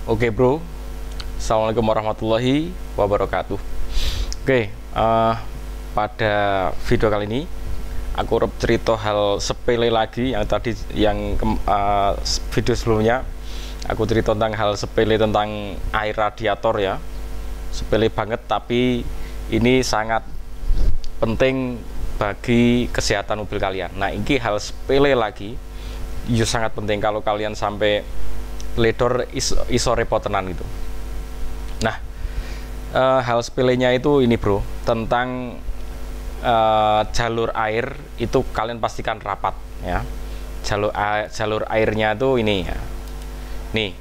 Oke bro, Assalamualaikum warahmatullahi wabarakatuh. Oke, pada video kali ini aku cerita hal sepele lagi yang tadi video sebelumnya aku cerita tentang hal sepele tentang air radiator ya. Sepele banget tapi ini sangat penting bagi kesehatan mobil kalian. Nah, ini hal sepele lagi, itu sangat penting kalau kalian sampai ledor iso repotenan gitu. Nah, hal sepelenya itu ini bro, tentang jalur air itu kalian pastikan rapat ya. Jalur airnya itu ini ya. Nih,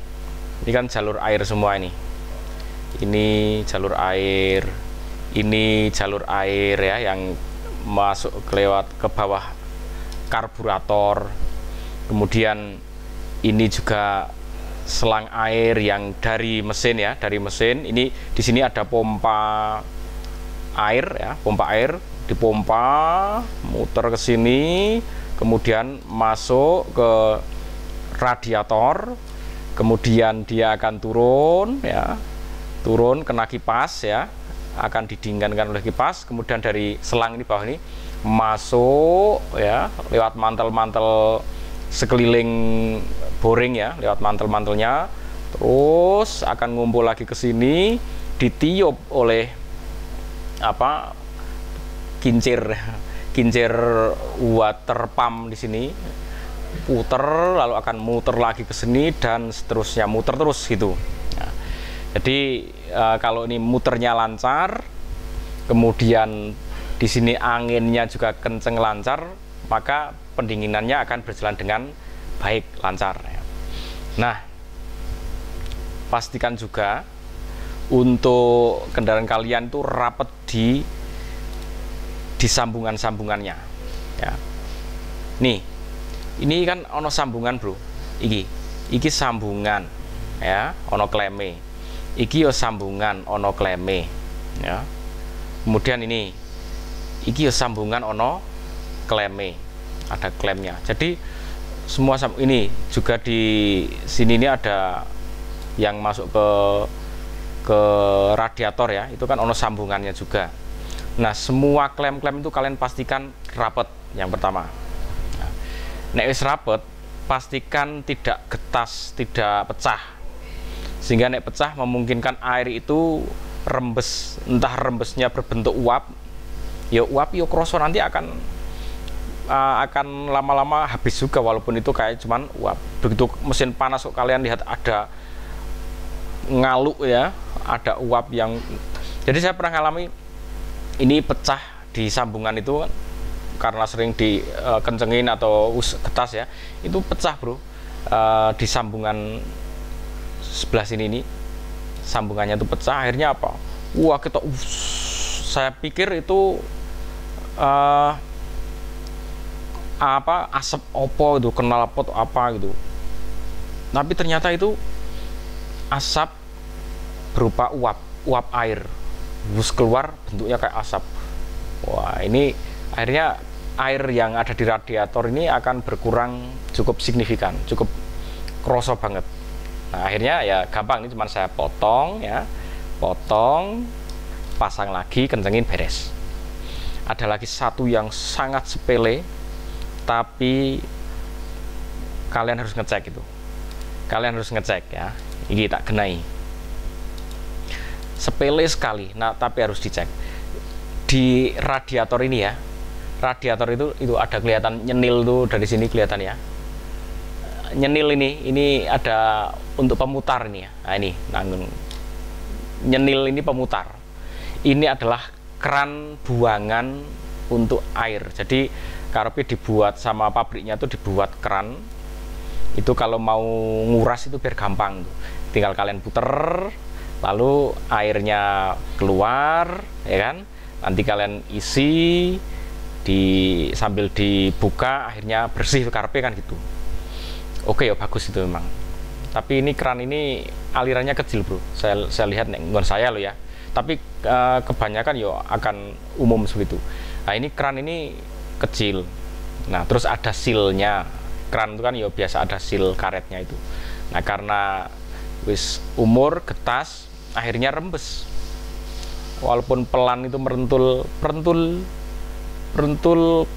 ini kan jalur air semua ini. Ini jalur air, ini jalur air ya yang masuk lewat ke bawah karburator. Kemudian ini juga selang air yang dari mesin ya, dari mesin. Ini di sini ada pompa air ya, pompa air dipompa muter ke sini, kemudian masuk ke radiator, kemudian dia akan turun ya, turun kena kipas ya, akan didinginkan oleh kipas, kemudian dari selang ini bawah ini masuk ya lewat mantel-mantel sekeliling boring ya, lewat mantel-mantelnya, terus akan ngumpul lagi ke sini, ditiup oleh apa kincir water pump di sini, puter lalu akan muter lagi ke sini dan seterusnya, muter terus gitu. Nah, jadi kalau ini muternya lancar, kemudian di sini anginnya juga kenceng lancar, maka pendinginannya akan berjalan dengan baik, lancar ya. Nah, pastikan juga untuk kendaraan kalian itu rapat di sambungan-sambungannya ya. Nih, ini kan ono sambungan bro, iki sambungan ya, ono kleme, iki yo sambungan ono kleme ya. Kemudian iki yo sambungan ono kleme, ada klemnya. Jadi semua ini juga di sini ini ada yang masuk ke radiator ya, itu kan ono sambungannya juga. Nah, semua klem-klem itu kalian pastikan rapet yang pertama. Nah, nek wis rapet, pastikan tidak getas, tidak pecah, sehingga nek pecah memungkinkan air itu rembes, entah rembesnya berbentuk uap ya kroso, nanti akan lama-lama habis juga, walaupun itu kayak cuman uap. Begitu mesin panas kok kalian lihat ada ngaluk ya, ada uap yang, jadi saya pernah ngalami ini pecah di sambungan itu karena sering dikencengin atau getas ya, itu pecah bro. Di sambungan sebelah sini ini sambungannya itu pecah, akhirnya apa, saya pikir itu asap opo itu, knalpot apa gitu, tapi ternyata itu asap berupa uap air, bus keluar bentuknya kayak asap. Wah, ini akhirnya air yang ada di radiator ini akan berkurang cukup signifikan, cukup kroso banget. Nah, akhirnya ya gampang, ini cuma saya potong ya, pasang lagi, kencengin, beres. Ada lagi satu yang sangat sepele tapi kalian harus ngecek itu, ya. Ini tak genai, sepele sekali, nah tapi harus dicek. Di radiator ini ya, radiator itu ada kelihatan nyenil tuh, dari sini kelihatan ya, nyenil ini ada untuk pemutar ini ya. Nah, ini nyenil ini pemutar, ini adalah keran buangan untuk air. Jadi karena dibuat sama pabriknya tuh, dibuat keran itu, kalau mau nguras itu biar gampang tuh, tinggal kalian puter lalu airnya keluar ya kan, nanti kalian isi sambil dibuka, akhirnya bersih karpe kan gitu. Oke ya, bagus itu memang. Tapi ini keran ini alirannya kecil bro, saya lihat nggak saya loh ya, tapi kebanyakan yo akan umum seperti itu. Nah, ini keran ini kecil. Nah, terus ada silnya. Keran itu kan ya biasa ada sil karetnya itu. Nah, karena wis umur getas, akhirnya rembes. Walaupun pelan itu merentul,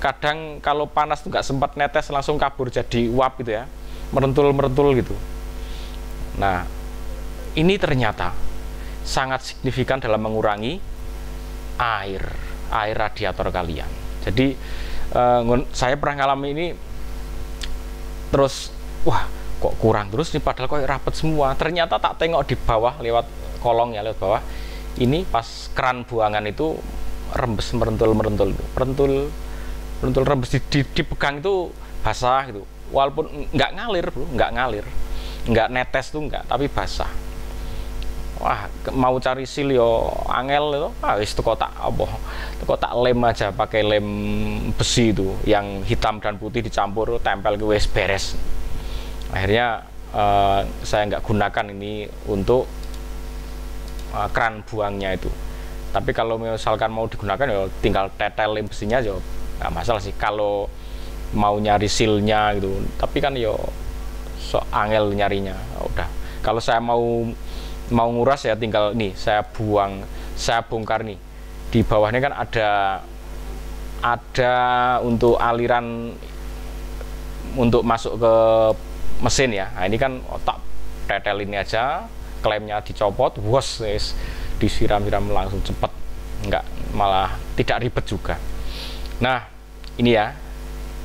kadang kalau panas tuh nggak sempat netes, langsung kabur jadi uap gitu ya, merentul gitu. Nah, ini ternyata sangat signifikan dalam mengurangi air radiator kalian. Jadi saya pernah ngalami ini, terus wah kok kurang terus nih, padahal kok rapet semua. Ternyata tak tengok di bawah, lewat kolong ya, lewat bawah ini pas keran buangan itu rembes, merentul rembes, dipegang itu basah gitu, walaupun nggak ngalir bro, nggak netes tuh nggak, tapi basah. Wah, mau cari sil yo angel itu, wis teko tak lem aja, pakai lem besi itu yang hitam dan putih dicampur, tempel ke wis beres. Akhirnya saya nggak gunakan ini untuk keran buangnya itu. Tapi kalau misalkan mau digunakan ya tinggal tetel lem besinya aja, nggak masalah sih kalau mau nyari silnya gitu. Tapi kan yo so angel nyarinya. Udah, kalau saya mau nguras ya tinggal nih, saya bongkar nih, di bawahnya kan ada untuk aliran untuk masuk ke mesin ya. Nah, ini kan otak tetel ini aja, klemnya dicopot, wos, disiram-siram langsung cepet, nggak, malah tidak ribet juga. Nah, ini ya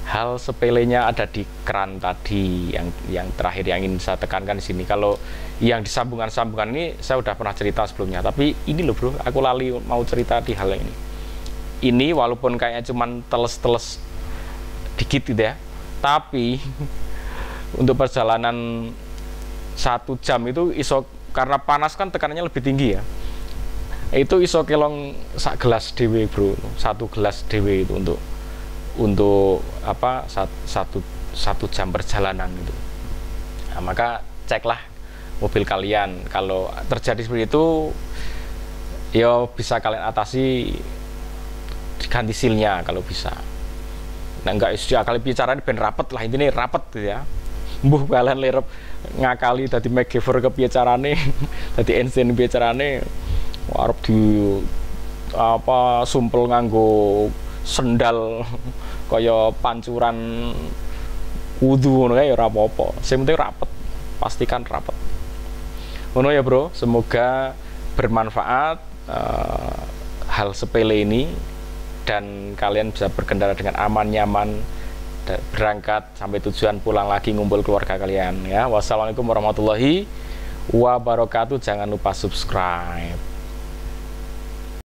hal sepelenya ada di keran tadi, yang terakhir yang ingin saya tekankan di sini. Kalau yang di sambungan ini saya udah pernah cerita sebelumnya, tapi ini loh bro, aku lali mau cerita di hal ini. Ini walaupun kayaknya cuman teles dikit gitu ya, tapi untuk perjalanan 1 jam itu iso, karena panas kan tekanannya lebih tinggi ya, itu iso kelong sak gelas dewe bro, 1 gelas dewe itu untuk apa, satu jam perjalanan gitu. Nah, maka ceklah mobil kalian, kalau terjadi seperti itu ya bisa kalian atasi, diganti silnya kalau bisa. Nah, enggak istilah kali bicaranya ben rapet lah, intinya rapet gitu ya. Mbuh kalian lerep ngakali tadi McGyver ke piye carane, tadi Einstein piye carane, arep di apa sumpel nganggo sendal kaya pancuran wudu ngono ya ora apa-apa. Sing penting rapet, pastikan rapet. Ngono ya bro, semoga bermanfaat hal sepele ini, dan kalian bisa berkendara dengan aman, nyaman, berangkat sampai tujuan, pulang lagi ngumpul keluarga kalian ya. Wassalamualaikum warahmatullahi wabarakatuh. Jangan lupa subscribe.